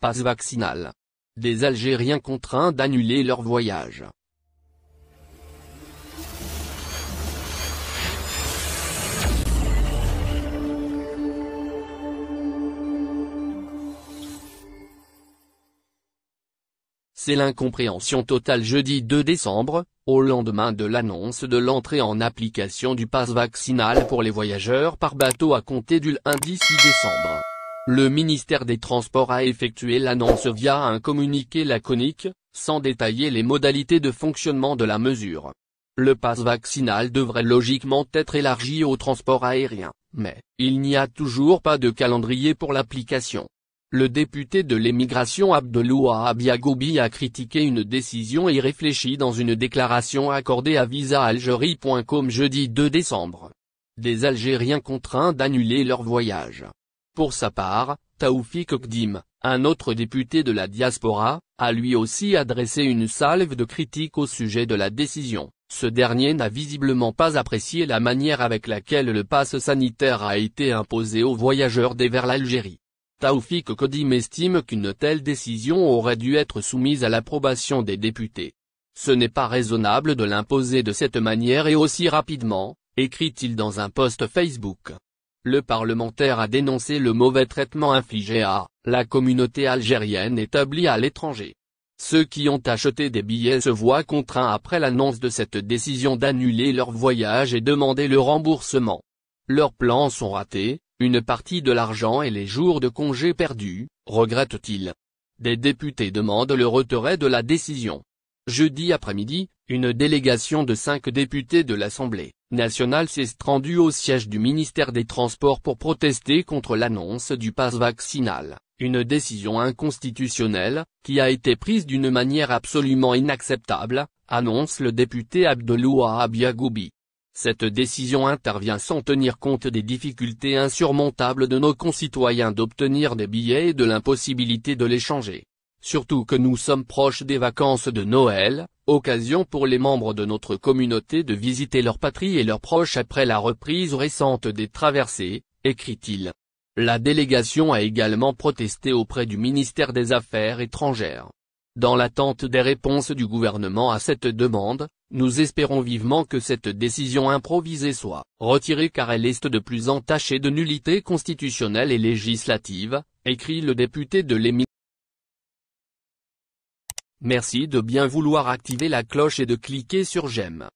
passe vaccinal. Des Algériens contraints d'annuler leur voyage. C'est l'incompréhension totale jeudi 2 décembre, au lendemain de l'annonce de l'entrée en application du pass vaccinal pour les voyageurs par bateau à compter du lundi 6 décembre. Le ministère des Transports a effectué l'annonce via un communiqué laconique, sans détailler les modalités de fonctionnement de la mesure. Le pass vaccinal devrait logiquement être élargi au transport aérien, mais il n'y a toujours pas de calendrier pour l'application. Le député de l'émigration Abdelouahab Yagoubi a critiqué une décision irréfléchie dans une déclaration accordée à visaalgérie.com jeudi 2 décembre. Des Algériens contraints d'annuler leur voyage. Pour sa part, Taoufik Okdim, un autre député de la diaspora, a lui aussi adressé une salve de critiques au sujet de la décision. Ce dernier n'a visiblement pas apprécié la manière avec laquelle le pass sanitaire a été imposé aux voyageurs vers l'Algérie. Taoufik Okdim estime qu'une telle décision aurait dû être soumise à l'approbation des députés. Ce n'est pas raisonnable de l'imposer de cette manière et aussi rapidement, écrit-il dans un post Facebook. Le parlementaire a dénoncé le mauvais traitement infligé à la communauté algérienne établie à l'étranger. Ceux qui ont acheté des billets se voient contraints après l'annonce de cette décision d'annuler leur voyage et demander le remboursement. Leurs plans sont ratés, une partie de l'argent et les jours de congé perdus, regrette-t-il. Des députés demandent le retrait de la décision. Jeudi après-midi, une délégation de 5 députés de l'Assemblée nationale s'est rendue au siège du ministère des Transports pour protester contre l'annonce du pass vaccinal, une décision inconstitutionnelle, qui a été prise d'une manière absolument inacceptable, annonce le député Abdelouahab Yagoubi. Cette décision intervient sans tenir compte des difficultés insurmontables de nos concitoyens d'obtenir des billets et de l'impossibilité de les changer. Surtout que nous sommes proches des vacances de Noël, occasion pour les membres de notre communauté de visiter leur patrie et leurs proches après la reprise récente des traversées, écrit-il. La délégation a également protesté auprès du ministère des Affaires étrangères. Dans l'attente des réponses du gouvernement à cette demande, nous espérons vivement que cette décision improvisée soit retirée car elle est de plus entachée de nullité constitutionnelle et législative, écrit le député de l'émigration. Merci de bien vouloir activer la cloche et de cliquer sur j'aime.